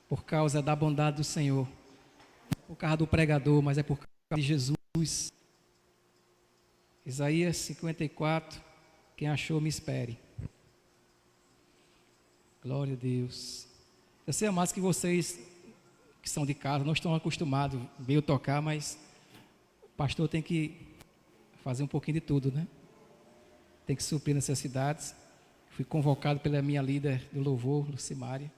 por causa da bondade do Senhor, por causa do pregador, mas é por causa de Jesus. Isaías 54, quem achou, me espere. Glória a Deus. Eu sei, amados, que vocês que são de casa não estão acostumados a ver eu tocar, mas o pastor tem que fazer um pouquinho de tudo, né? Tem que suprir necessidades. Fui convocado pela minha líder do louvor, Lucimária.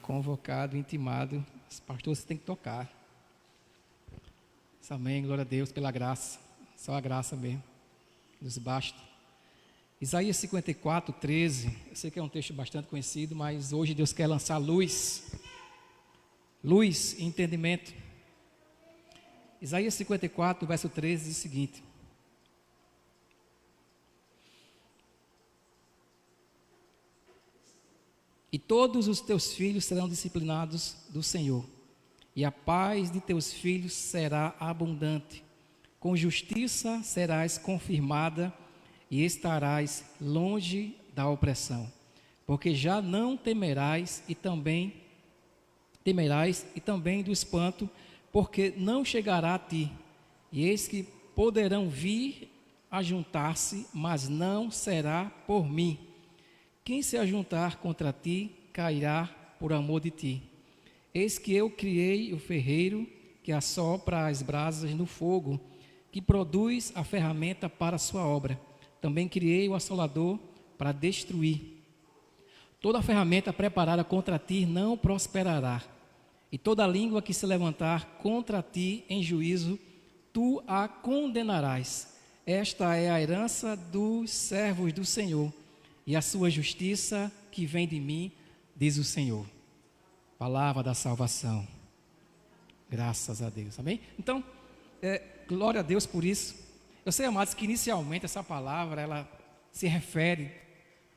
Convocado, intimado. Pastor, você tem que tocar. Amém, glória a Deus pela graça. Só a graça mesmo nos basta. Isaías 54, 13. Eu sei que é um texto bastante conhecido, mas hoje Deus quer lançar luz e entendimento. Isaías 54, verso 13 diz o seguinte: e todos os teus filhos serão disciplinados do Senhor, e a paz de teus filhos será abundante. Com justiça serás confirmada e estarás longe da opressão, porque já não temerás e também do espanto, porque não chegará a ti. E eis que poderão vir a juntar-se, mas não será por mim. Quem se ajuntar contra ti cairá por amor de ti. Eis que eu criei o ferreiro que assopra as brasas no fogo, que produz a ferramenta para a sua obra. Também criei o assolador para destruir. Toda ferramenta preparada contra ti não prosperará, e toda língua que se levantar contra ti em juízo, tu a condenarás. Esta é a herança dos servos do Senhor, e a sua justiça que vem de mim, diz o Senhor. Palavra da salvação. Graças a Deus, amém? Então, glória a Deus por isso. Eu sei, amados, que inicialmente essa palavra, ela se refere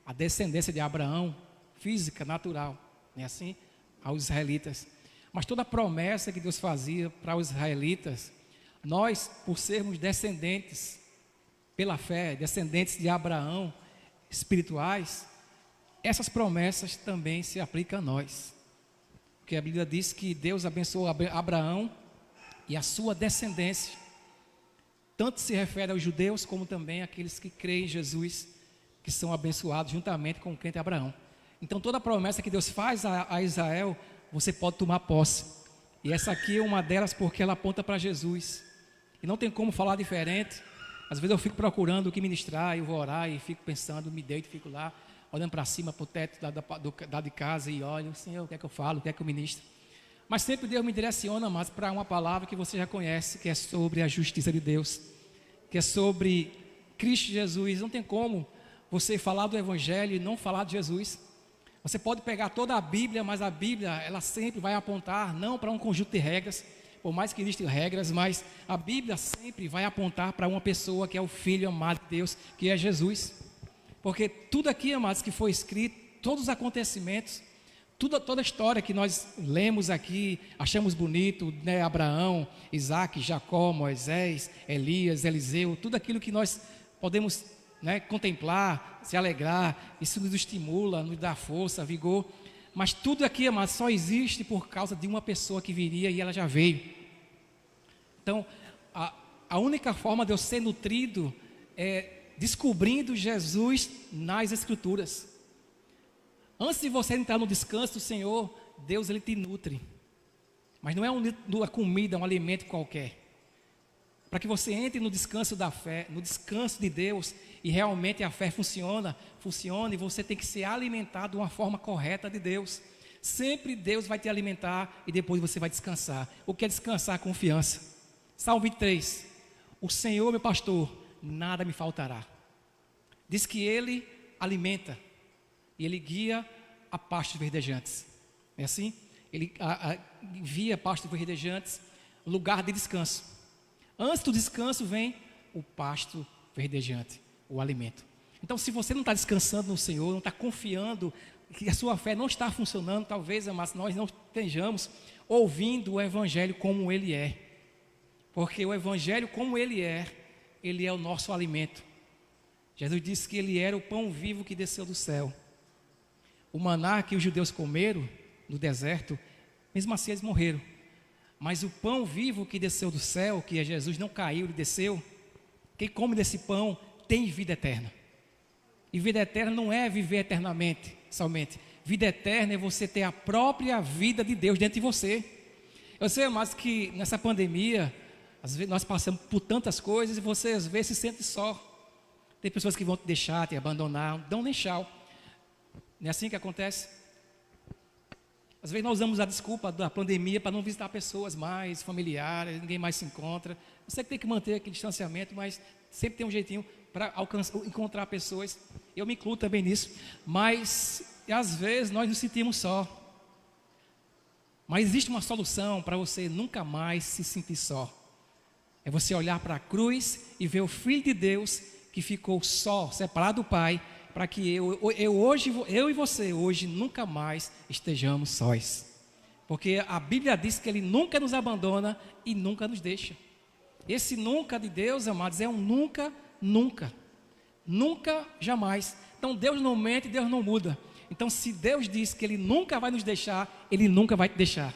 à descendência de Abraão, física, natural, não é assim? Aos israelitas. Mas toda a promessa que Deus fazia para os israelitas, nós, por sermos descendentes, pela fé, descendentes de Abraão, espirituais, essas promessas também se aplicam a nós. Porque a Bíblia diz que Deus abençoou Abraão e a sua descendência. Tanto se refere aos judeus, como também àqueles que creem em Jesus, que são abençoados juntamente com o crente Abraão. Então toda a promessa que Deus faz a Israel, você pode tomar posse. E essa aqui é uma delas porque ela aponta para Jesus. E não tem como falar diferente. Às vezes eu fico procurando o que ministrar, eu vou orar e fico pensando, me deito, fico lá, olhando para cima, para o teto da de casa e olho, Senhor, o que é que eu falo, o que é que eu ministro? Mas sempre Deus me direciona mais para uma palavra que você já conhece, que é sobre a justiça de Deus, que é sobre Cristo Jesus. Não tem como você falar do Evangelho e não falar de Jesus. Você pode pegar toda a Bíblia, mas a Bíblia, ela sempre vai apontar, não para um conjunto de regras, por mais que existam regras, mas a Bíblia sempre vai apontar para uma pessoa que é o Filho amado de Deus, que é Jesus. Porque tudo aqui, amados, que foi escrito, todos os acontecimentos, toda a história que nós lemos aqui, achamos bonito, né? Abraão, Isaac, Jacó, Moisés, Elias, Eliseu, tudo aquilo que nós podemos, né, contemplar, se alegrar, isso nos estimula, nos dá força, vigor. Mas tudo aqui, amados, só existe por causa de uma pessoa que viria e ela já veio. Então, a única forma de eu ser nutrido é descobrindo Jesus nas Escrituras. Antes de você entrar no descanso do Senhor, Deus, Ele te nutre. Mas não é uma comida, um alimento qualquer. Para que você entre no descanso da fé, no descanso de Deus, e realmente a fé funcione, e você tem que ser alimentado de uma forma correta de Deus. Sempre Deus vai te alimentar e depois você vai descansar. O que é descansar? Confiança. Salmo 23. O Senhor, meu pastor, nada me faltará. Diz que Ele alimenta e Ele guia a pastos verdejantes. É assim? Ele guia pastos verdejantes, lugar de descanso. Antes do descanso vem o pasto verdejante, o alimento. Então, se você não está descansando no Senhor, não está confiando, que a sua fé não está funcionando, talvez, mas nós não estejamos ouvindo o Evangelho como ele é. Porque o Evangelho como ele é o nosso alimento. Jesus disse que ele era o pão vivo que desceu do céu. O maná que os judeus comeram no deserto, mesmo assim eles morreram. Mas o pão vivo que desceu do céu, que é Jesus, não caiu, ele desceu. Quem come desse pão tem vida eterna. E vida eterna não é viver eternamente, somente. Vida eterna é você ter a própria vida de Deus dentro de você. Eu sei, mas que nessa pandemia, às vezes nós passamos por tantas coisas e você às vezes se sente só. Tem pessoas que vão te deixar, te abandonar, não dão nem tchau. Não é assim que acontece? Às vezes nós usamos a desculpa da pandemia para não visitar pessoas mais, familiares, ninguém mais se encontra. Você tem que manter aquele distanciamento, mas sempre tem um jeitinho para encontrar pessoas. Eu me incluo também nisso, mas às vezes nós nos sentimos só. Mas existe uma solução para você nunca mais se sentir só. É você olhar para a cruz e ver o Filho de Deus que ficou só, separado do Pai, para que eu e você hoje nunca mais estejamos sós. Porque a Bíblia diz que Ele nunca nos abandona e nunca nos deixa. Esse nunca de Deus, amados, é um nunca, nunca. Nunca, jamais. Então Deus não mente, Deus não muda. Então se Deus diz que Ele nunca vai nos deixar, Ele nunca vai te deixar.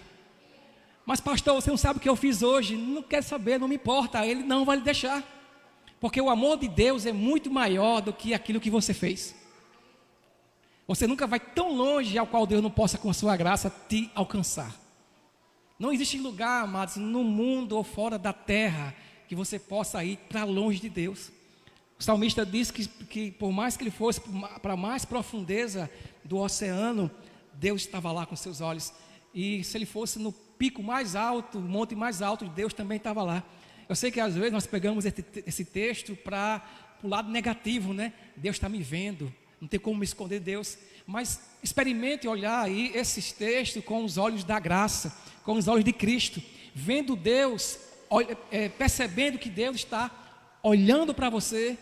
Mas pastor, você não sabe o que eu fiz hoje? Não quer saber, não me importa, Ele não vai lhe deixar. Porque o amor de Deus é muito maior do que aquilo que você fez. Você nunca vai tão longe ao qual Deus não possa, com a sua graça, te alcançar. Não existe lugar, amados, no mundo ou fora da terra, que você possa ir para longe de Deus. O salmista diz que por mais que ele fosse para a mais profundeza do oceano, Deus estava lá com seus olhos. E se ele fosse no pico mais alto, o monte mais alto, Deus também estava lá. Eu sei que às vezes nós pegamos esse texto para o lado negativo, né? Deus está me vendo, não tem como me esconder de Deus. Mas experimente olhar aí esses textos com os olhos da graça, com os olhos de Cristo, vendo Deus, percebendo que Deus está olhando para você,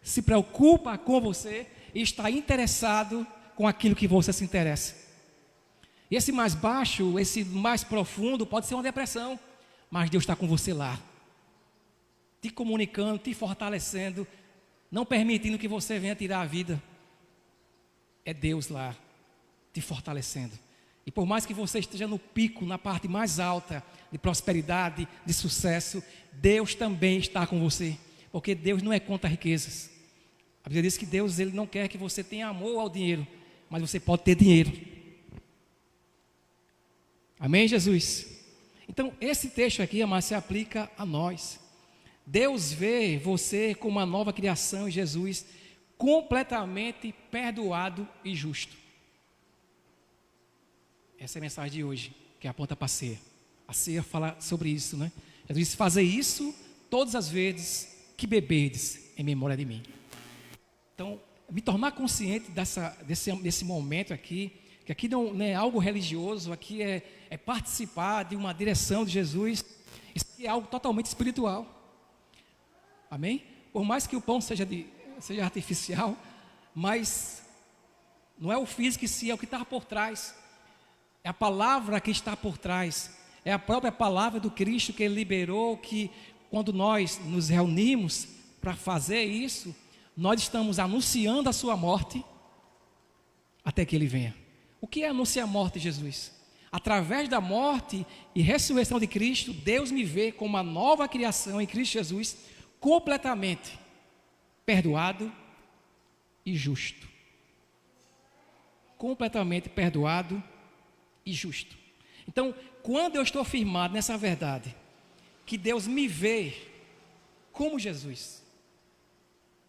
se preocupa com você e está interessado com aquilo que você se interessa. E esse mais baixo, esse mais profundo pode ser uma depressão, mas Deus está com você lá, te comunicando, te fortalecendo, não permitindo que você venha tirar a vida. É Deus lá, te fortalecendo. E por mais que você esteja no pico, na parte mais alta de prosperidade, de sucesso, Deus também está com você. Porque Deus não é contra riquezas. A Bíblia diz que Deus, Ele não quer que você tenha amor ao dinheiro, mas você pode ter dinheiro. Amém, Jesus? Então, esse texto aqui, amados, se aplica a nós. Deus vê você como uma nova criação em Jesus, completamente perdoado e justo. Essa é a mensagem de hoje, que aponta para a ceia. A ceia fala sobre isso, né? Jesus diz: fazer isso todas as vezes que beberdes em memória de mim. Então, me tornar consciente desse momento aqui, que aqui não é algo religioso, aqui é participar de uma direção de Jesus, isso é algo totalmente espiritual. Amém? Por mais que o pão seja artificial, mas não é o físico em si, é o que está por trás. É a palavra que está por trás. É a própria palavra do Cristo que Ele liberou, que quando nós nos reunimos para fazer isso, nós estamos anunciando a sua morte até que Ele venha. O que é anunciar a morte de Jesus? Através da morte e ressurreição de Cristo, Deus me vê como uma nova criação em Cristo Jesus, completamente perdoado e justo. Completamente perdoado e justo. Então, quando eu estou firmado nessa verdade, que Deus me vê como Jesus,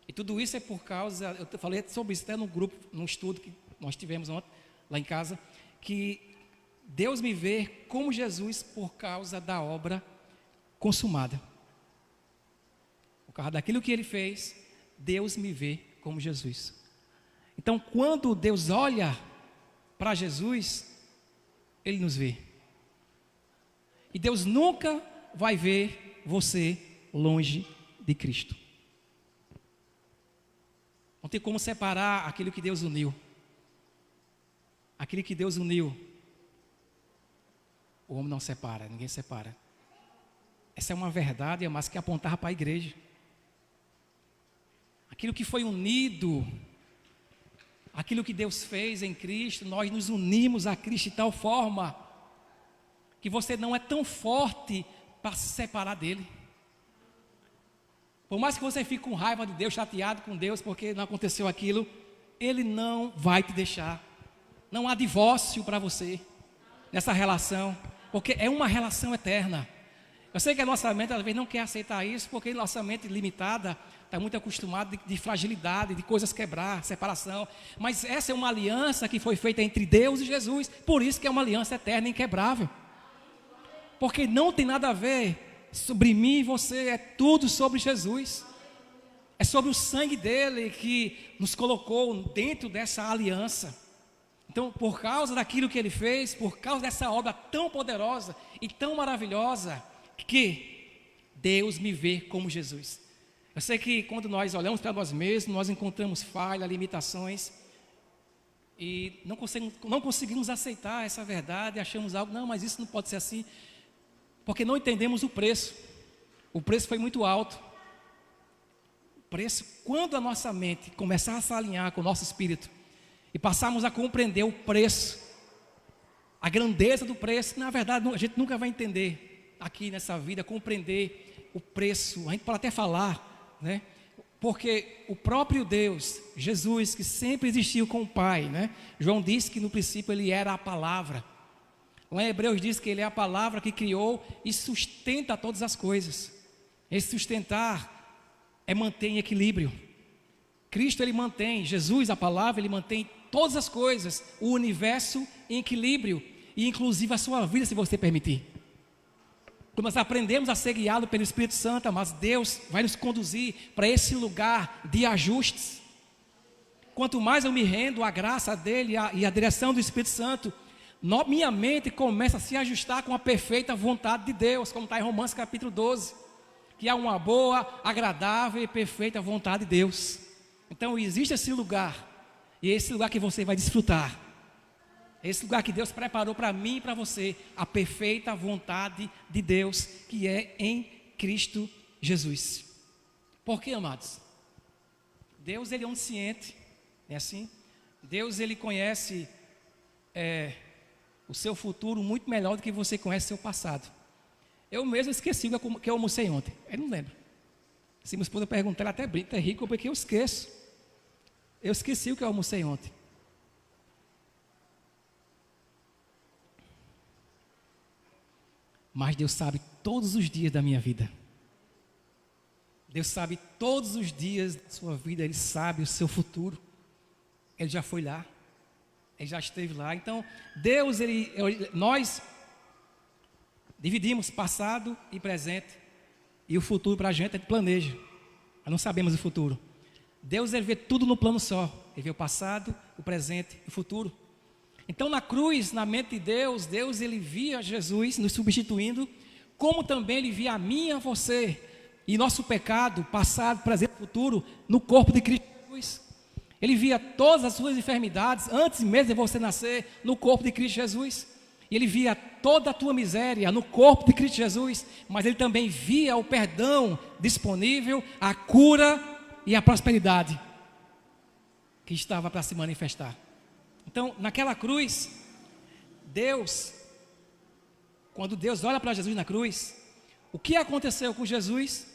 e tudo isso é por causa, eu falei sobre isso até no grupo, num estudo que nós tivemos ontem, lá em casa, que Deus me vê como Jesus por causa da obra consumada. Por causa daquilo que Ele fez, Deus me vê como Jesus. Então, quando Deus olha para Jesus, Ele nos vê. E Deus nunca vai ver você longe de Cristo. Não tem como separar aquilo que Deus uniu. Aquilo que Deus uniu, o homem não separa, ninguém separa. Essa é uma verdade, mas que apontava para a igreja. Aquilo que foi unido aquilo que Deus fez em Cristo, nós nos unimos a Cristo de tal forma que você não é tão forte para se separar dele. Por mais que você fique com raiva de Deus, chateado com Deus porque não aconteceu aquilo, Ele não vai te deixar. Não há divórcio para você nessa relação, porque é uma relação eterna. Eu sei que a nossa mente às vezes não quer aceitar isso, porque a nossa mente limitada está muito acostumada de fragilidade, de coisas quebrar, separação. Mas essa é uma aliança que foi feita entre Deus e Jesus, por isso que é uma aliança eterna e inquebrável. Porque não tem nada a ver sobre mim e você, é tudo sobre Jesus. É sobre o sangue dele que nos colocou dentro dessa aliança. Então, por causa daquilo que ele fez, por causa dessa obra tão poderosa e tão maravilhosa, que Deus me vê como Jesus. Eu sei que quando nós olhamos para nós mesmos, nós encontramos falhas, limitações, e não conseguimos aceitar essa verdade, achamos algo, não, mas isso não pode ser assim, porque não entendemos o preço. O preço foi muito alto. O preço, quando a nossa mente começar a se alinhar com o nosso espírito, e passarmos a compreender o preço, a grandeza do preço, na verdade a gente nunca vai entender aqui nessa vida, compreender o preço. A gente pode até falar, né? Porque o próprio Deus, Jesus, que sempre existiu com o Pai, né? João disse que no princípio ele era a palavra. Lá em Hebreus diz que ele é a palavra que criou e sustenta todas as coisas. Esse sustentar é manter em equilíbrio. Cristo ele mantém, Jesus a palavra, ele mantém todas as coisas, o universo em equilíbrio, e inclusive a sua vida, se você permitir. Quando nós aprendemos a ser guiados pelo Espírito Santo, mas Deus vai nos conduzir para esse lugar de ajustes. Quanto mais eu me rendo à graça dele e à direção do Espírito Santo, minha mente começa a se ajustar com a perfeita vontade de Deus, como está em Romanos capítulo 12, que há uma boa, agradável e perfeita vontade de Deus. Então existe esse lugar, e é esse lugar que você vai desfrutar, é esse lugar que Deus preparou para mim e para você, a perfeita vontade de Deus, que é em Cristo Jesus. Por quê, amados? Deus ele é onisciente, é assim? Deus ele conhece o seu futuro muito melhor do que você conhece o seu passado. Eu mesmo esqueci o que eu almocei ontem, eu não lembro. Se minha esposa perguntar, ela até brinca, é rico, porque eu esqueço. Eu esqueci o que eu almocei ontem. Mas Deus sabe todos os dias da minha vida. Deus sabe todos os dias da sua vida, Ele sabe o seu futuro. Ele já foi lá, Ele já esteve lá. Então, Deus, nós dividimos passado e presente, e o futuro para a gente a gente planeja. Nós não sabemos o futuro. Deus ele vê tudo no plano só. Ele vê o passado, o presente e o futuro. Então na cruz, na mente de Deus, Deus ele via Jesus nos substituindo, como também ele via a mim e a você, e nosso pecado, passado, presente e futuro, no corpo de Cristo Jesus. Ele via todas as suas enfermidades, antes mesmo de você nascer, no corpo de Cristo Jesus. E ele via toda a tua miséria no corpo de Cristo Jesus, mas ele também via o perdão disponível, a cura e a prosperidade que estava para se manifestar. Então, naquela cruz, quando Deus olha para Jesus na cruz, o que aconteceu com Jesus,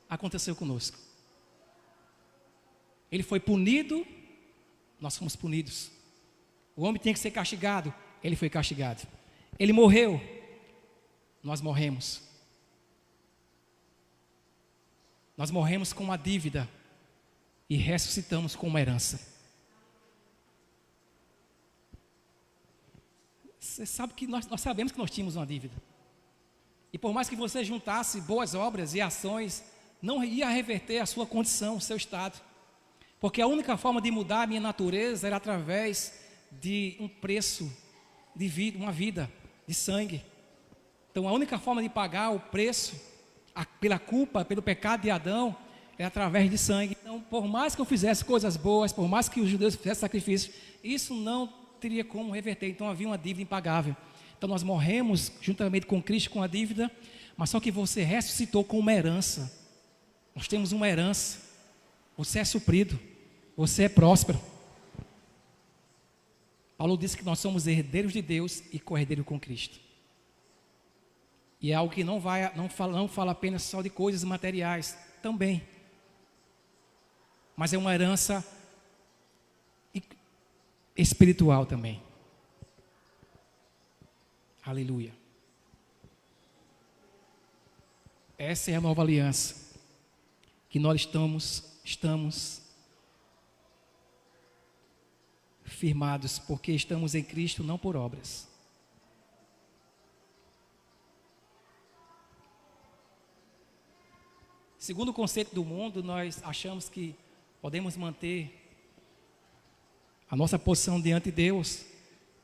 aconteceu conosco. Ele foi punido, nós fomos punidos. O homem tinha que ser castigado, ele foi castigado. Ele morreu, nós morremos. Nós morremos com uma dívida e ressuscitamos com uma herança. Você sabe que nós sabemos que nós tínhamos uma dívida. E por mais que você juntasse boas obras e ações, não ia reverter a sua condição, o seu estado. Porque a única forma de mudar a minha natureza era através de um preço de vida, uma vida de sangue. Então a única forma de pagar o preço pela culpa, pelo pecado de Adão, é através de sangue. Então por mais que eu fizesse coisas boas, por mais que os judeus fizessem sacrifícios, isso não teria como reverter. Então havia uma dívida impagável. Então nós morremos juntamente com Cristo com a dívida, mas só que você ressuscitou com uma herança. Nós temos uma herança. Você é suprido, você é próspero. Paulo disse que nós somos herdeiros de Deus e co-herdeiros com Cristo. E é algo que não fala apenas só de coisas materiais, também. Mas é uma herança espiritual também. Aleluia. Essa é a nova aliança que nós estamos firmados, porque estamos em Cristo, não por obras. Segundo o conceito do mundo, nós achamos que podemos manter a nossa posição diante de Deus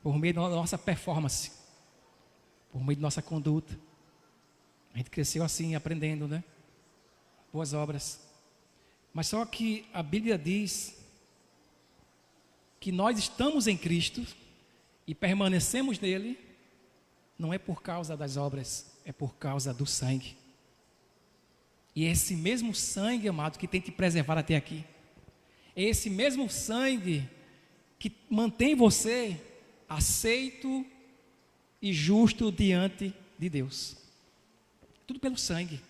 por meio da nossa performance, por meio da nossa conduta. A gente cresceu assim, aprendendo, né? Boas obras. Mas só que a Bíblia diz que nós estamos em Cristo e permanecemos nele, não é por causa das obras, é por causa do sangue. E é esse mesmo sangue, amado, que tem te preservado até aqui. É esse mesmo sangue que mantém você aceito e justo diante de Deus. Tudo pelo sangue.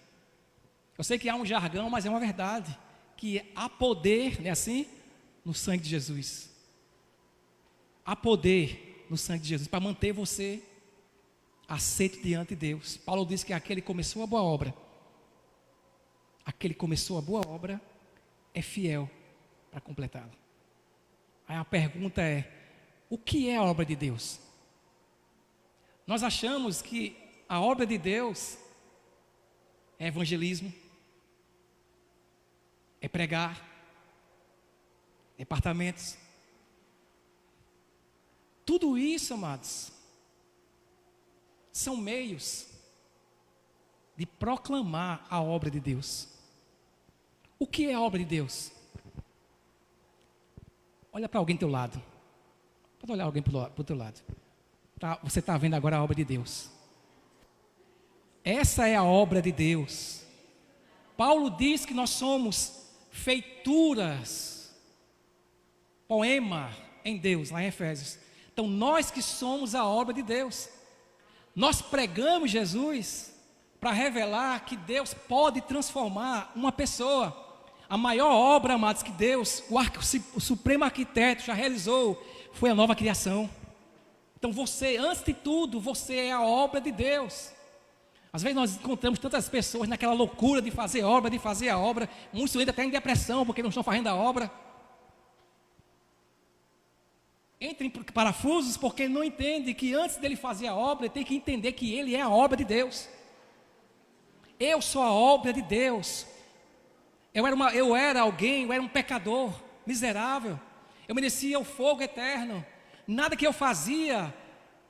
Eu sei que há um jargão, mas é uma verdade, que há poder, não é assim? No sangue de Jesus. Há poder no sangue de Jesus para manter você aceito diante de Deus. Paulo diz que aquele que começou a boa obra, é fiel para completá-la. Aí a pergunta é: o que é a obra de Deus? Nós achamos que a obra de Deus é evangelismo, é pregar, departamentos. Tudo isso, amados, são meios de proclamar a obra de Deus. O que é a obra de Deus? Olha para alguém do teu lado. Pode olhar alguém para o teu lado. Você está vendo agora a obra de Deus. Essa é a obra de Deus. Paulo diz que nós somos feituras, poema em Deus, lá em Efésios. Então nós que somos a obra de Deus. Nós pregamos Jesus para revelar que Deus pode transformar uma pessoa. A maior obra, amados, que Deus, o supremo arquiteto já realizou, foi a nova criação. Então você, antes de tudo, você é a obra de Deus. Às vezes nós encontramos tantas pessoas naquela loucura de fazer a obra, muitos ainda até em depressão porque não estão fazendo a obra. Entra em parafusos porque não entende que antes dele fazer a obra, ele tem que entender que ele é a obra de Deus. Eu sou a obra de Deus. Eu era um pecador miserável. Eu merecia o fogo eterno. Nada que eu fazia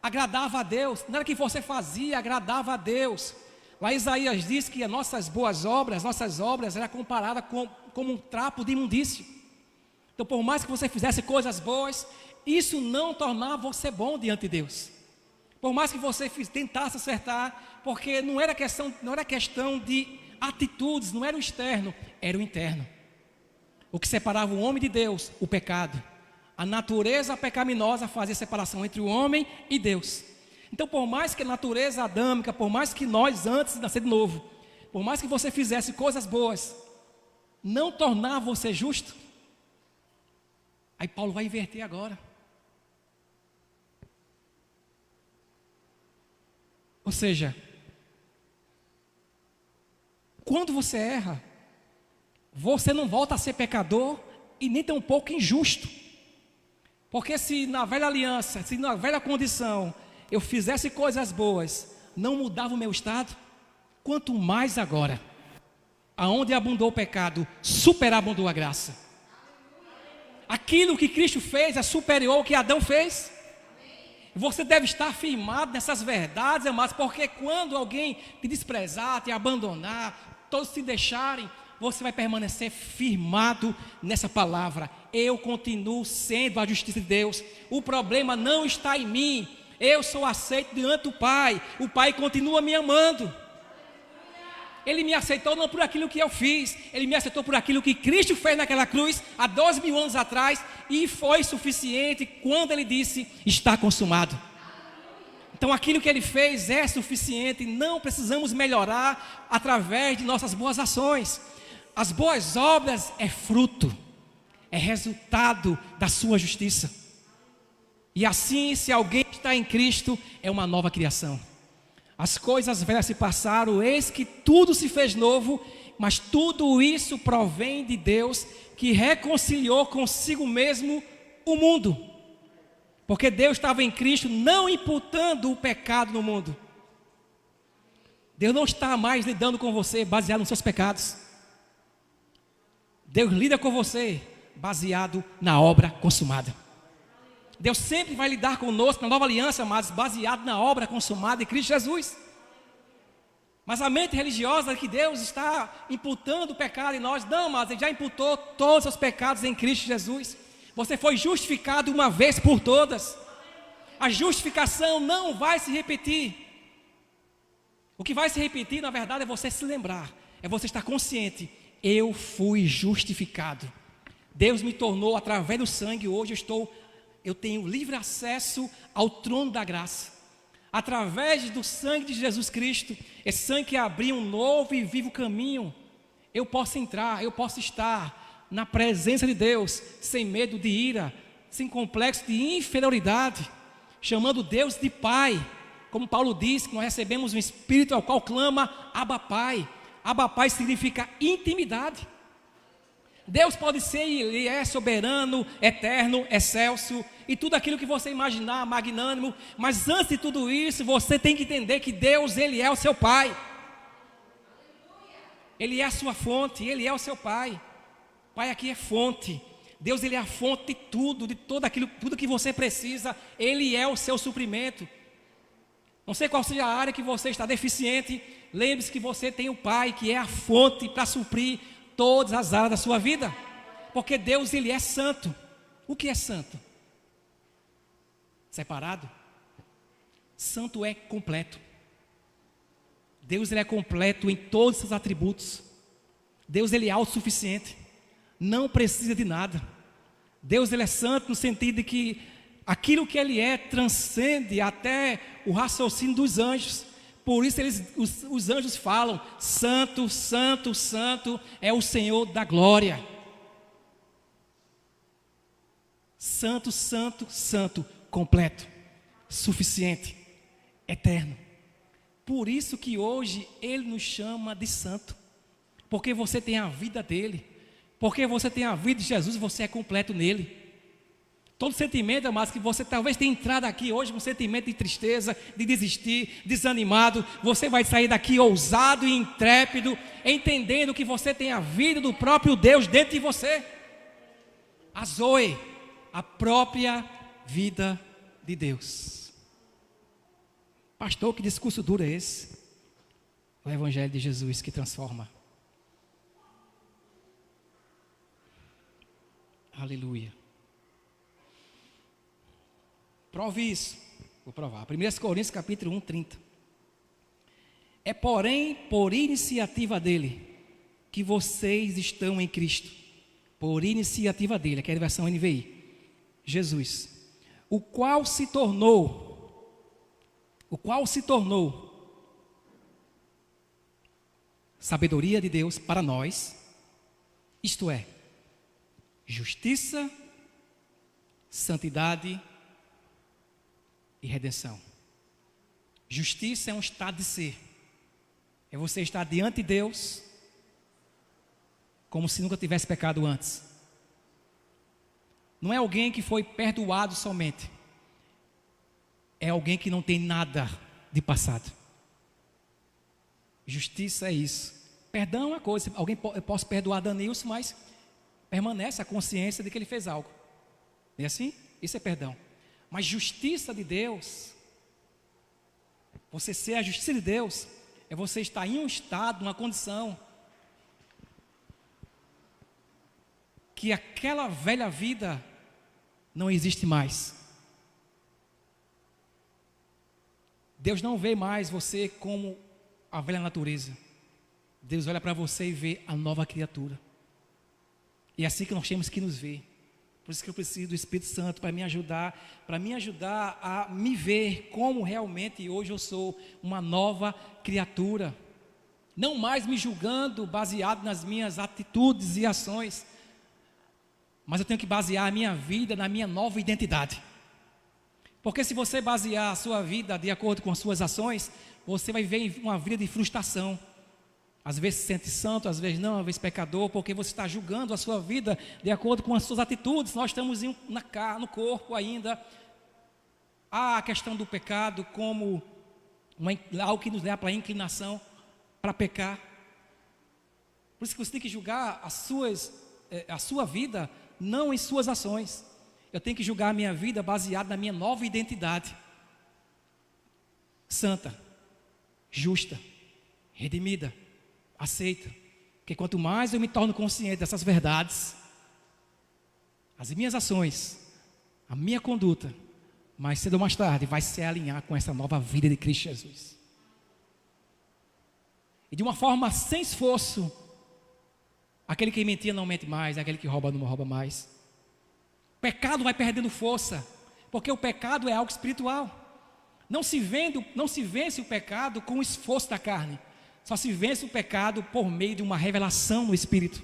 agradava a Deus. Nada que você fazia agradava a Deus. Lá Isaías diz que as nossas boas obras, nossas obras eram comparadas como um trapo de imundício. Então, por mais que você fizesse coisas boas, isso não tornava você bom diante de Deus. Por mais que você tentasse acertar, porque não era questão de atitudes, não era o externo, era o interno. O que separava o homem de Deus, o pecado. A natureza pecaminosa fazia separação entre o homem e Deus. Então, por mais que a natureza adâmica, por mais que nós antes de nascer de novo, por mais que você fizesse coisas boas, não tornava você justo. Aí Paulo vai inverter agora. Ou seja, quando você erra, você não volta a ser pecador e nem tampouco injusto. Porque se na velha aliança, se na velha condição, eu fizesse coisas boas, não mudava o meu estado, quanto mais agora, aonde abundou o pecado, superabundou a graça. Aquilo que Cristo fez é superior ao que Adão fez. Você deve estar firmado nessas verdades, amados, porque quando alguém te desprezar, te abandonar, todos te deixarem, você vai permanecer firmado nessa palavra. Eu continuo sendo a justiça de Deus. O problema não está em mim. Eu sou aceito diante do Pai. O Pai continua me amando. Ele me aceitou não por aquilo que eu fiz, Ele me aceitou por aquilo que Cristo fez naquela cruz há 2000 anos atrás, e foi suficiente quando Ele disse: está consumado. Então aquilo que Ele fez é suficiente, não precisamos melhorar através de nossas boas ações. As boas obras é fruto, é resultado da sua justiça. E assim, se alguém está em Cristo, é uma nova criação. As coisas velhas se passaram, eis que tudo se fez novo, mas tudo isso provém de Deus, que reconciliou consigo mesmo o mundo. Porque Deus estava em Cristo, não imputando o pecado no mundo. Deus não está mais lidando com você baseado nos seus pecados. Deus lida com você baseado na obra consumada. Deus sempre vai lidar conosco na nova aliança, mas baseado na obra consumada em Cristo Jesus. Mas a mente religiosa que Deus está imputando o pecado em nós, não, mas Ele já imputou todos os seus pecados em Cristo Jesus. Você foi justificado uma vez por todas. A justificação não vai se repetir. O que vai se repetir, na verdade, é você se lembrar, é você estar consciente: eu fui justificado. Deus me tornou, através do sangue, hoje eu tenho livre acesso ao trono da graça. Através do sangue de Jesus Cristo, esse sangue que abriu um novo e vivo caminho, eu posso entrar, eu posso estar na presença de Deus, sem medo de ira, sem complexo de inferioridade, chamando Deus de Pai. Como Paulo diz, que nós recebemos um Espírito ao qual clama Abba Pai. Abba Pai significa intimidade. Deus pode ser, Ele é soberano, eterno, excelso, e tudo aquilo que você imaginar, magnânimo, mas antes de tudo isso, você tem que entender que Deus, Ele é o seu Pai. Ele é a sua fonte, Ele é o seu Pai. Pai aqui é fonte. Deus, Ele é a fonte de tudo, de tudo que você precisa. Ele é o seu suprimento. Não sei qual seja a área que você está deficiente, lembre-se que você tem o Pai, que é a fonte para suprir todas as áreas da sua vida. Porque Deus, Ele é santo. O que é santo? Separado? Santo é completo. Deus, Ele é completo em todos os seus atributos. Deus, Ele é autossuficiente, não precisa de nada. Deus, Ele é santo no sentido de que aquilo que Ele é transcende até o raciocínio dos anjos. Por isso os anjos falam: santo, santo, santo é o Senhor da glória. Santo, santo, santo, completo, suficiente, eterno. Por isso que hoje Ele nos chama de santo, porque você tem a vida dEle, porque você tem a vida de Jesus, você é completo nele. Todo sentimento, amados, que você talvez tenha entrado aqui hoje com um sentimento de tristeza, de desistir, desanimado, você vai sair daqui ousado e intrépido, entendendo que você tem a vida do próprio Deus dentro de você. A Zoe, a própria vida de Deus. Pastor, que discurso duro é esse? O Evangelho de Jesus que transforma. Aleluia. Prove isso. Vou provar. 1 Coríntios capítulo 1, 30. É porém por iniciativa dele que vocês estão em Cristo. Por iniciativa dele, aquela versão NVI. Jesus, o qual se tornou sabedoria de Deus para nós, isto é, justiça, santidade e redenção. Justiça é um estado de ser. É você estar diante de Deus como se nunca tivesse pecado antes. Não é alguém que foi perdoado somente. É alguém que não tem nada de passado. Justiça é isso. Perdão é uma coisa. Eu posso perdoar Danilson, mas permanece a consciência de que ele fez algo. Não é assim? Isso é perdão. Mas justiça de Deus, você ser a justiça de Deus, é você estar em um estado, numa condição, que aquela velha vida não existe mais. Deus não vê mais você como a velha natureza. Deus olha para você e vê a nova criatura. E é assim que nós temos que nos ver. Por isso que eu preciso do Espírito Santo para me ajudar a me ver como realmente hoje eu sou uma nova criatura. Não mais me julgando baseado nas minhas atitudes e ações, mas eu tenho que basear a minha vida na minha nova identidade. Porque se você basear a sua vida de acordo com as suas ações, você vai viver uma vida de frustração. Às vezes se sente santo, às vezes não, às vezes pecador, porque você está julgando a sua vida de acordo com as suas atitudes. Nós estamos no corpo ainda. Há a questão do pecado como algo que nos leva para a inclinação, para pecar. Por isso que você tem que julgar a sua vida, não em suas ações. Eu tenho que julgar a minha vida baseado na minha nova identidade. Santa, justa, redimida, aceita. Porque quanto mais eu me torno consciente dessas verdades, as minhas ações, a minha conduta, mais cedo ou mais tarde, vai se alinhar com essa nova vida de Cristo Jesus. E de uma forma sem esforço, aquele que mentia não mente mais, aquele que rouba não rouba mais. O pecado vai perdendo força, porque o pecado é algo espiritual. Não se vence o pecado com o esforço da carne. Só se vence o pecado por meio de uma revelação no Espírito.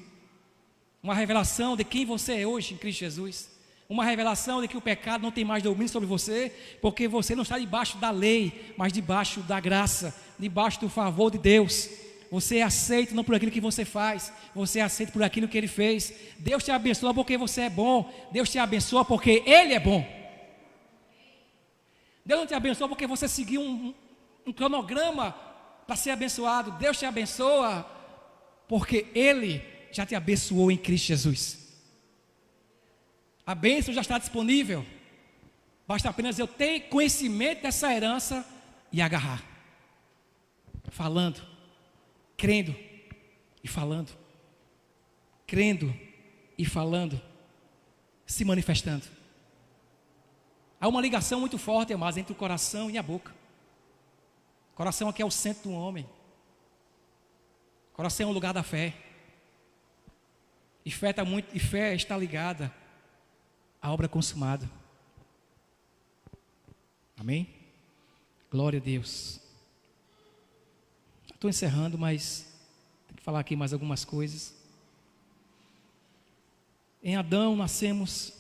Uma revelação de quem você é hoje em Cristo Jesus. Uma revelação de que o pecado não tem mais domínio sobre você, porque você não está debaixo da lei, mas debaixo da graça, debaixo do favor de Deus. Você é aceito não por aquilo que você faz, você é aceito por aquilo que Ele fez. Deus te abençoa porque você é bom. Deus te abençoa porque Ele é bom. Deus não te abençoa porque você seguiu um cronograma para ser abençoado. Deus te abençoa porque Ele já te abençoou em Cristo Jesus. A bênção já está disponível. Basta apenas eu ter conhecimento dessa herança e agarrar. Falando, crendo e falando. Crendo e falando. Se manifestando. Há uma ligação muito forte, amados, entre o coração e a boca. O coração aqui é o centro do homem. O coração é o lugar da fé. E fé está ligada à obra consumada. Amém? Glória a Deus. Estou encerrando, mas tenho que falar aqui mais algumas coisas. Em Adão nascemos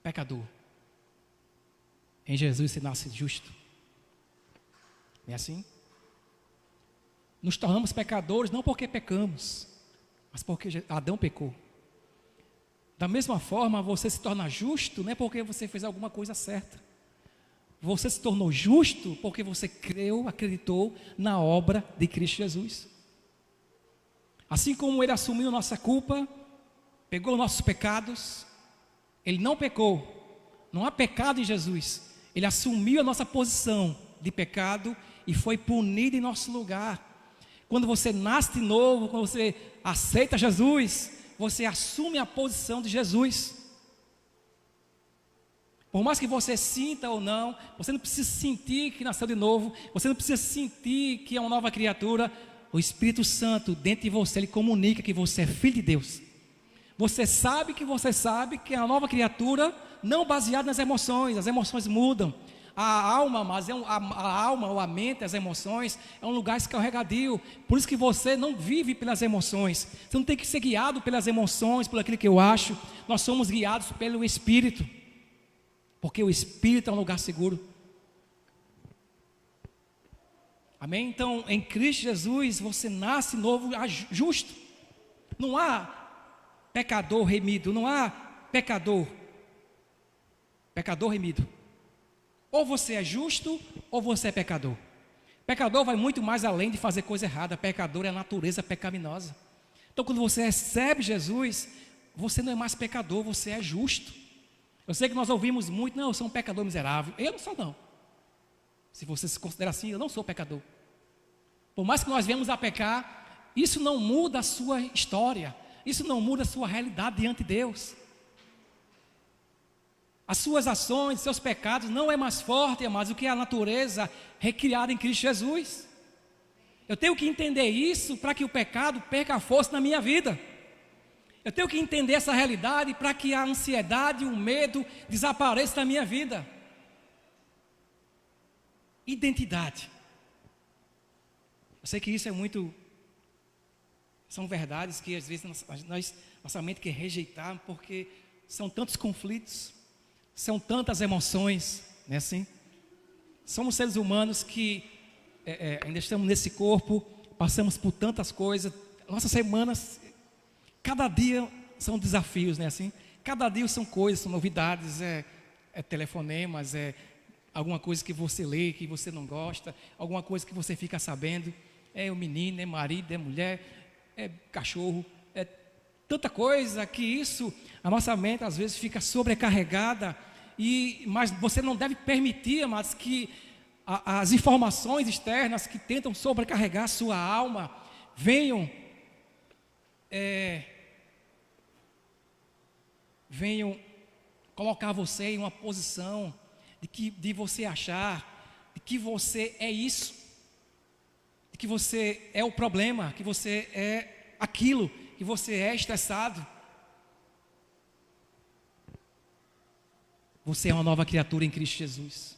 pecador. Em Jesus você nasce justo. Não é assim? Nos tornamos pecadores não porque pecamos, mas porque Adão pecou. Da mesma forma, você se torna justo não é porque você fez alguma coisa certa. Você se tornou justo porque você creu, acreditou na obra de Cristo Jesus. Assim como Ele assumiu nossa culpa, pegou nossos pecados, Ele não pecou. Não há pecado em Jesus. Ele assumiu a nossa posição de pecado e foi punido em nosso lugar. Quando você nasce de novo, quando você aceita Jesus, você assume a posição de Jesus. Por mais que você sinta ou não, você não precisa sentir que nasceu de novo, você não precisa sentir que é uma nova criatura. O Espírito Santo dentro de você, Ele comunica que você é filho de Deus. Você sabe que é uma nova criatura, não baseada nas emoções. As emoções mudam. A alma, a alma ou a mente, as emoções, é um lugar escorregadio. Por isso que você não vive pelas emoções. Você não tem que ser guiado pelas emoções, por aquilo que eu acho. Nós somos guiados pelo Espírito. Porque o Espírito é um lugar seguro. Amém? Então, em Cristo Jesus, você nasce novo, justo. Não há pecador remido, não há pecador remido. Ou você é justo, ou você é pecador. Pecador vai muito mais além de fazer coisa errada. Pecador é a natureza pecaminosa. Então, quando você recebe Jesus, você não é mais pecador, você é justo. Eu sei que nós ouvimos muito, não, eu sou um pecador miserável. Eu não sou, não. Se você se considera assim, eu não sou pecador. Por mais que nós venhamos a pecar, isso não muda a sua história. Isso não muda a sua realidade diante de Deus. As suas ações, seus pecados não é mais forte, amados, do que a natureza recriada em Cristo Jesus. Eu tenho que entender isso para que o pecado perca a força na minha vida. Eu tenho que entender essa realidade para que a ansiedade, o medo desapareça da minha vida. Identidade. Eu sei que isso é muito... São verdades que às vezes nossa mente quer rejeitar, porque são tantos conflitos, são tantas emoções, não é assim? Somos seres humanos que ainda estamos nesse corpo, passamos por tantas coisas. Nossas semanas, cada dia são desafios, não é assim? Cada dia são coisas, são novidades, é telefonemas, é alguma coisa que você lê, que você não gosta, alguma coisa que você fica sabendo. É o menino, é marido, é mulher, é cachorro, é tanta coisa que isso, a nossa mente às vezes fica sobrecarregada, mas você não deve permitir, amados, que as informações externas que tentam sobrecarregar a sua alma venham colocar você em uma posição de você achar de que você é isso, de que você é o problema, que você é aquilo, que você é estressado. Você é uma nova criatura em Cristo Jesus.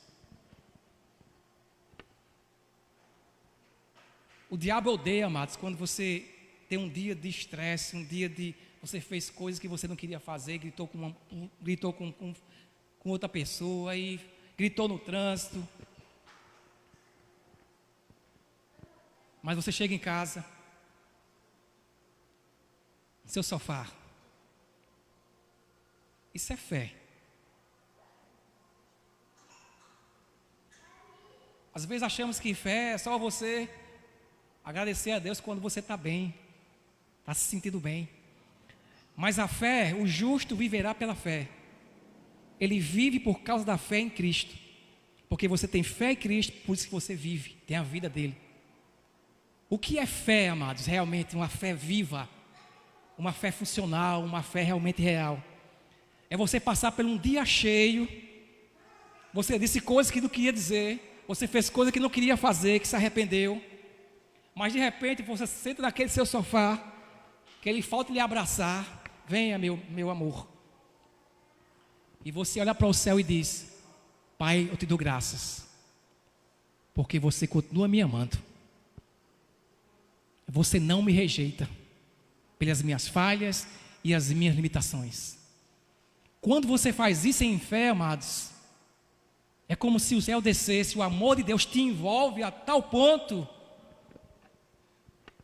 O diabo odeia, amados, quando você tem um dia de estresse, um dia de você fez coisas que você não queria fazer, gritou com outra pessoa e gritou no trânsito. Mas você chega em casa, no seu sofá. Isso é fé. Às vezes achamos que fé é só você agradecer a Deus quando você está bem, está se sentindo bem. Mas a fé, o justo viverá pela fé. Ele vive por causa da fé em Cristo. Porque você tem fé em Cristo, por isso que você vive, tem a vida dele. O que é fé, amados? Realmente uma fé viva, uma fé funcional, uma fé realmente real. É você passar por um dia cheio, você disse coisas que não queria dizer, você fez coisas que não queria fazer, que se arrependeu, mas de repente você senta naquele seu sofá, que ele falta lhe abraçar, venha meu amor, e você olha para o céu e diz: Pai, eu te dou graças, porque você continua me amando, você não me rejeita, pelas minhas falhas e as minhas limitações. Quando você faz isso em fé, amados, é como se o céu descesse, o amor de Deus te envolve a tal ponto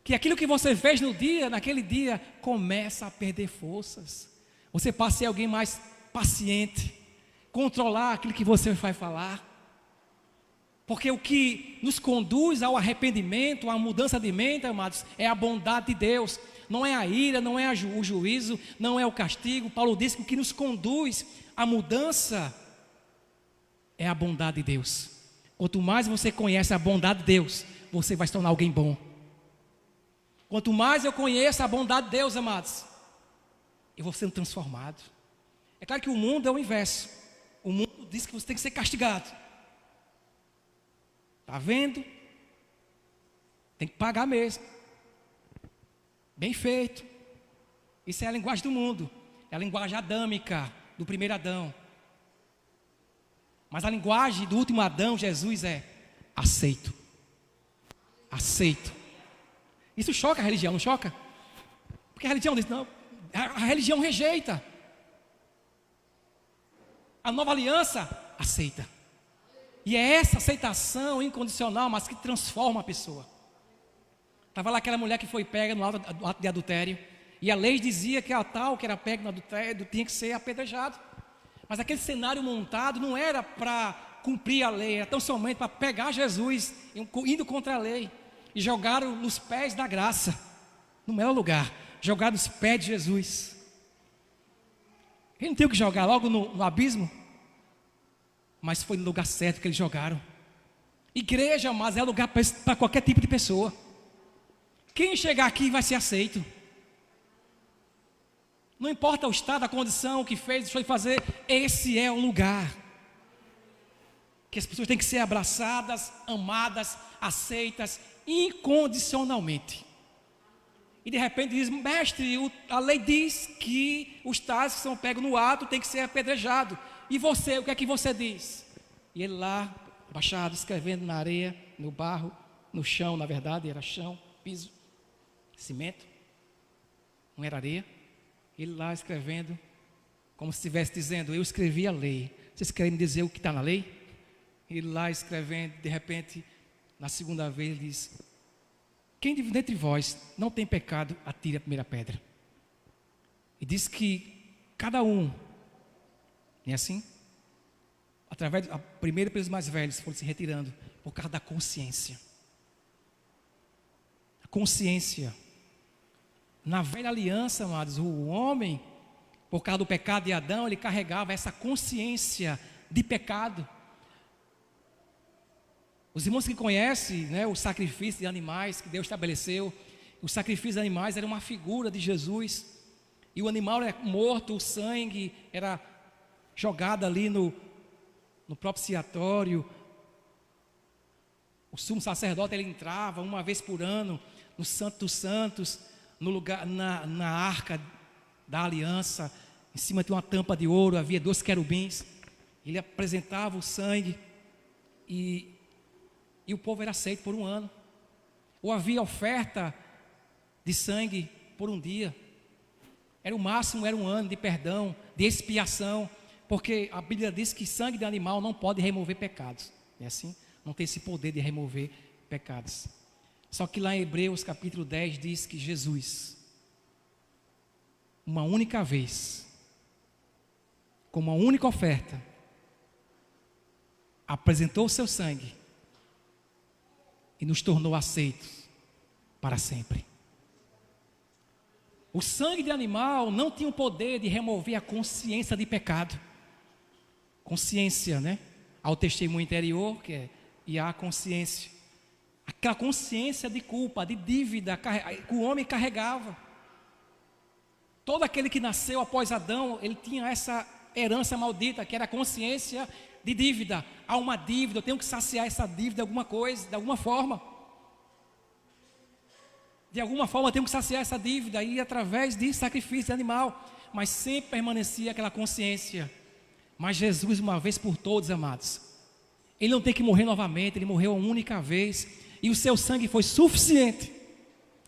que aquilo que você fez naquele dia, começa a perder forças. Você passa a ser alguém mais paciente, controlar aquilo que você vai falar. Porque o que nos conduz ao arrependimento, à mudança de mente, amados, é a bondade de Deus. Não é a ira, não é o juízo, não é o castigo. Paulo diz que o que nos conduz à mudança é a bondade de Deus. Quanto mais você conhece a bondade de Deus, você vai se tornar alguém bom. Quanto mais eu conheço a bondade de Deus, amados, eu vou sendo transformado. É claro que o mundo é o inverso. O mundo diz que você tem que ser castigado. Está vendo? Tem que pagar mesmo. Bem feito. Isso é a linguagem do mundo. É a linguagem adâmica do primeiro Adão. Mas a linguagem do último Adão, Jesus, é aceito. Aceito. Isso choca a religião, não choca? Porque a religião diz, não, a religião rejeita. A nova aliança aceita. E é essa aceitação incondicional, mas que transforma a pessoa. Estava lá aquela mulher que foi pega no ato de adultério. E a lei dizia que a tal que era pega no adultério tinha que ser apedrejado. Mas aquele cenário montado não era para cumprir a lei, era tão somente para pegar Jesus, indo contra a lei. E jogaram nos pés da graça, no melhor lugar, jogaram nos pés de Jesus. Ele não tem o que jogar logo no abismo, mas foi no lugar certo que eles jogaram. Igreja, mas é lugar para qualquer tipo de pessoa. Quem chegar aqui vai ser aceito. Não importa o estado, a condição, o que fez, deixou de fazer, esse é o lugar que as pessoas têm que ser abraçadas, amadas, aceitas incondicionalmente. E de repente diz: mestre, a lei diz que os tais que são pegos no ato têm que ser apedrejados. E você, o que é que você diz? E ele lá, abaixado, escrevendo na areia, no barro, no chão, na verdade, era chão, piso, cimento, não era areia. Ele lá escrevendo, como se estivesse dizendo: eu escrevi a lei, vocês querem me dizer o que está na lei? Ele lá escrevendo, de repente, na segunda vez, ele diz: quem dentre vós não tem pecado, atire a primeira pedra. E diz que cada um, não é assim? Primeiro pelos mais velhos foram se retirando, por causa da consciência. A consciência. Na velha aliança, amados, o homem, por causa do pecado de Adão, ele carregava essa consciência de pecado. Os irmãos que conhecem, né, o sacrifício de animais que Deus estabeleceu, o sacrifício de animais era uma figura de Jesus, e o animal era morto, o sangue era jogado ali no propiciatório. O sumo sacerdote, ele entrava uma vez por ano no Santo dos Santos, no lugar, na arca da aliança. Em cima tinha uma tampa de ouro, havia 2 querubins. Ele apresentava o sangue e o povo era aceito por um ano. Ou havia oferta de sangue por um dia. Era o máximo, era um ano de perdão, de expiação, porque a Bíblia diz que sangue de animal não pode remover pecados. É assim? Não tem esse poder de remover pecados. Só que lá em Hebreus capítulo 10 diz que Jesus, uma única vez, com uma única oferta, apresentou o seu sangue e nos tornou aceitos para sempre. O sangue de animal não tinha o poder de remover a consciência de pecado. Consciência, né? Ao testemunho interior, e à consciência. Aquela consciência de culpa, de dívida, que o homem carregava. Todo aquele que nasceu após Adão, ele tinha essa herança maldita, que era a consciência de dívida. Há uma dívida, eu tenho que saciar essa dívida de alguma coisa, de alguma forma. De alguma forma eu tenho que saciar essa dívida, e através de sacrifício animal. Mas sempre permanecia aquela consciência. Mas Jesus, uma vez por todos, amados, ele não tem que morrer novamente, ele morreu uma única vez, e o seu sangue foi suficiente,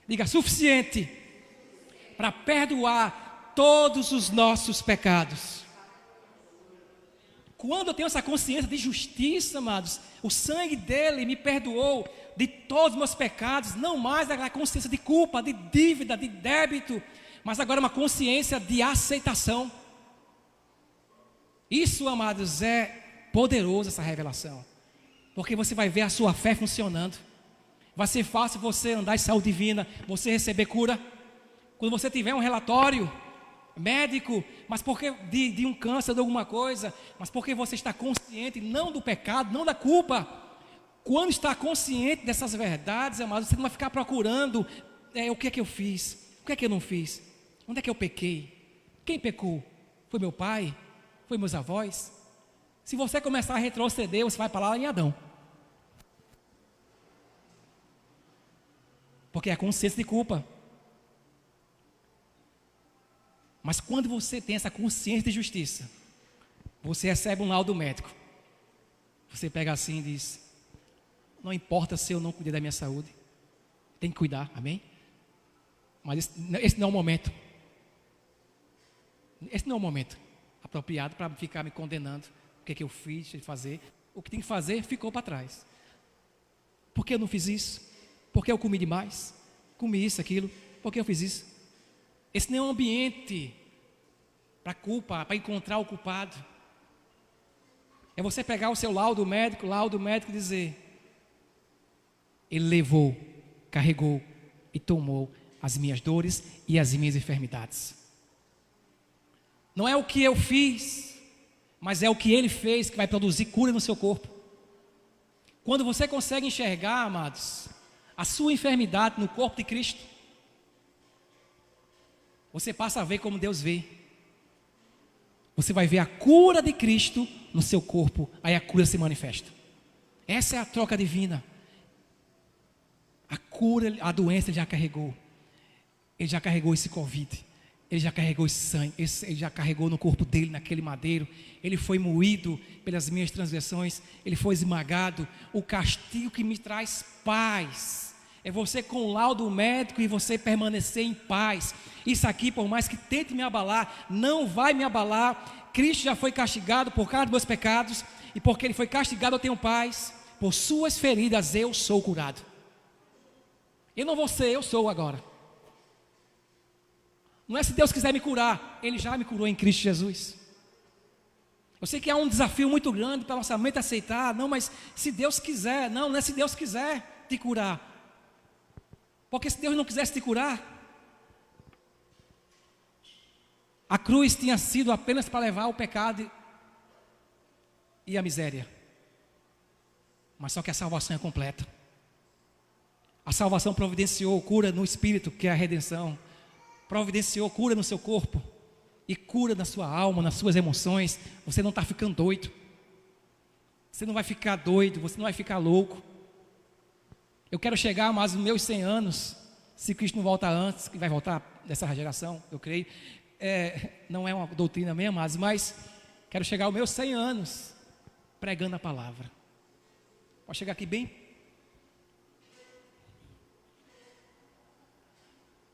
diga suficiente, para perdoar todos os nossos pecados. Quando eu tenho essa consciência de justiça, amados, o sangue dele me perdoou de todos os meus pecados, não mais aquela consciência de culpa, de dívida, de débito, mas agora uma consciência de aceitação. Isso, amados, é poderoso, essa revelação, porque você vai ver a sua fé funcionando. Vai ser fácil você andar em saúde divina, você receber cura. Quando você tiver um relatório médico, mas porque de um câncer, de alguma coisa, mas porque você está consciente não do pecado, não da culpa. Quando está consciente dessas verdades, amados, você não vai ficar procurando o que é que eu fiz, o que é que eu não fiz, onde é que eu pequei, quem pecou? Foi meu pai? Foi meus avós? Se você começar a retroceder, você vai para lá em Adão, porque é a consciência de culpa. Mas quando você tem essa consciência de justiça, você recebe um laudo médico, você pega assim e diz: não importa se eu não cuidei da minha saúde, tem que cuidar, amém? Mas esse não é o momento. Esse não é o momento apropriado para ficar me condenando. O que é que eu fiz, deixei de fazer. O que tem que fazer ficou para trás. Por que eu não fiz isso? Por que eu comi demais? Comi isso, aquilo. Por que eu fiz isso? Esse não é um ambiente para culpa, para encontrar o culpado. É você pegar o seu laudo médico e dizer: ele levou, carregou e tomou as minhas dores e as minhas enfermidades. Não é o que eu fiz, mas é o que ele fez que vai produzir cura no seu corpo. Quando você consegue enxergar, amados, a sua enfermidade no corpo de Cristo, você passa a ver como Deus vê. Você vai ver a cura de Cristo no seu corpo, aí a cura se manifesta. Essa é a troca divina. A cura, a doença ele já carregou. Ele já carregou esse Covid. Ele já carregou esse sangue. Ele já carregou no corpo dele, naquele madeiro. Ele foi moído pelas minhas transgressões. Ele foi esmagado. O castigo que me traz paz é você com o laudo médico e você permanecer em paz. Isso aqui, por mais que tente me abalar, não vai me abalar. Cristo já foi castigado por causa dos meus pecados. E porque Ele foi castigado, eu tenho paz. Por suas feridas eu sou curado. Eu não vou ser, eu sou agora. Não é se Deus quiser me curar, Ele já me curou em Cristo Jesus. Eu sei que há um desafio muito grande para a nossa mente aceitar. Não, mas se Deus quiser, não é se Deus quiser te curar. Porque se Deus não quisesse te curar, a cruz tinha sido apenas para levar o pecado e a miséria. Mas só que a salvação é completa. A salvação providenciou cura no espírito, que é a redenção. Providenciou cura no seu corpo e cura na sua alma, nas suas emoções. Você não está ficando doido. Você não vai ficar doido, você não vai ficar louco. Eu quero chegar mais nos meus 100 anos, se Cristo não volta antes, que vai voltar dessa geração, eu creio. Não é uma doutrina mesmo, mas quero chegar aos meus 100 anos pregando a palavra. Pode chegar aqui bem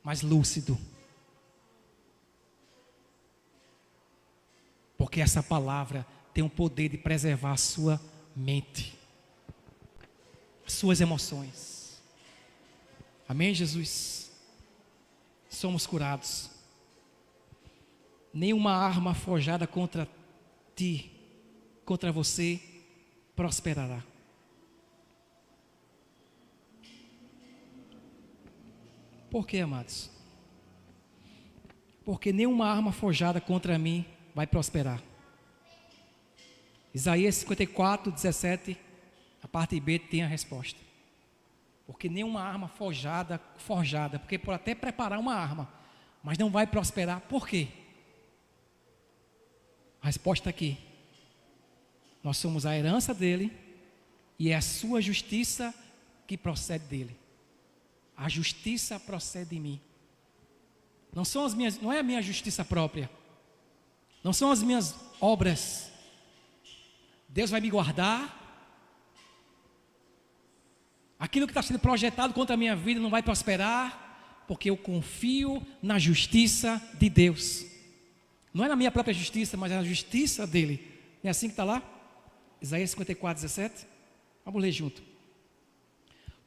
mais lúcido. Porque essa palavra tem o poder de preservar a sua mente, as suas emoções. Amém, Jesus? Somos curados. Nenhuma arma forjada contra ti, contra você, prosperará. Por quê, amados? Porque nenhuma arma forjada contra mim vai prosperar. Isaías 54, 17, a parte B tem a resposta. Porque nenhuma arma forjada, porque pode até preparar uma arma, mas não vai prosperar. Por quê? A resposta aqui. Nós somos a herança dele e é a sua justiça que procede dele. A justiça procede de mim. Não é a minha justiça própria. Não são as minhas obras. Deus vai me guardar. Aquilo que está sendo projetado contra a minha vida não vai prosperar, porque eu confio na justiça de Deus. Não é na minha própria justiça, mas é na justiça dele. Não é assim que está lá? Isaías 54, 17. Vamos ler junto.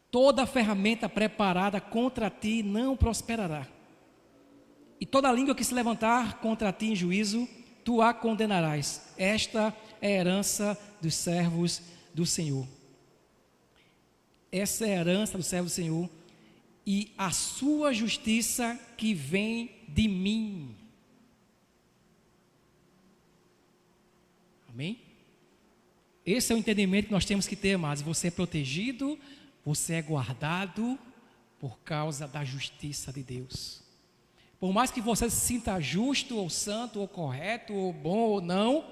Toda ferramenta preparada contra ti não prosperará. E toda língua que se levantar contra ti em juízo, tu a condenarás. Esta é a herança dos servos do Senhor. Essa é a herança do servo do Senhor. E a sua justiça que vem de mim. Amém? Esse é o entendimento que nós temos que ter, amados. Você é protegido, você é guardado por causa da justiça de Deus. Por mais que você se sinta justo, ou santo, ou correto, ou bom, ou não,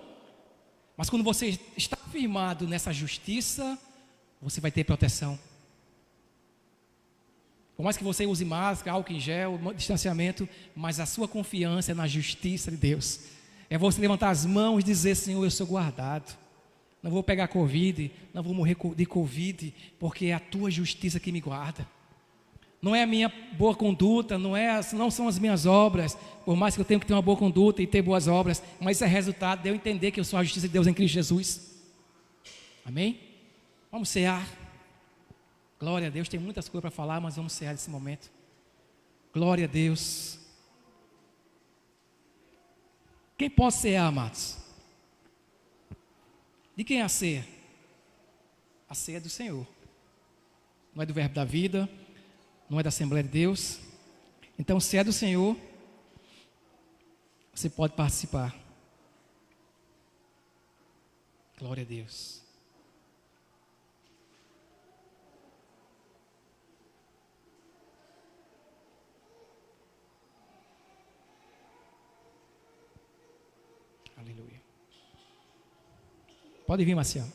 mas quando você está firmado nessa justiça, você vai ter proteção. Por mais que você use máscara, álcool em gel, distanciamento, mas a sua confiança é na justiça de Deus. É você levantar as mãos e dizer: Senhor, eu sou guardado. Não vou pegar Covid, não vou morrer de Covid, porque é a tua justiça que me guarda. Não é a minha boa conduta, não são as minhas obras, por mais que eu tenha que ter uma boa conduta e ter boas obras, mas isso é resultado de eu entender que eu sou a justiça de Deus em Cristo Jesus. Amém? Vamos cear. Glória a Deus, tem muitas coisas para falar, mas vamos cear nesse momento. Glória a Deus. Quem pode cear, amados? De quem é a ceia? A ceia é do Senhor. Não é do Verbo da Vida, não é da Assembleia de Deus. Então, se é do Senhor, você pode participar. Glória a Deus. Aleluia. Pode vir, Marciano.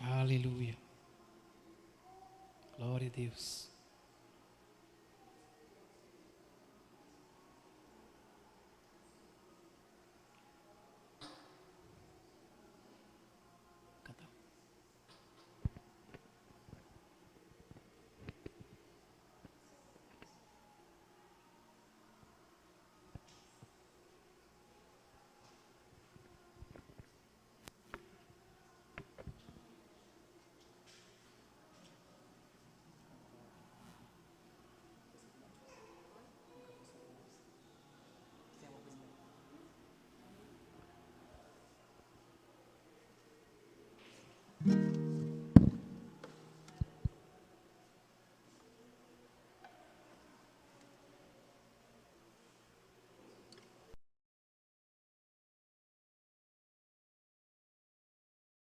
Aleluia. Glória a Deus.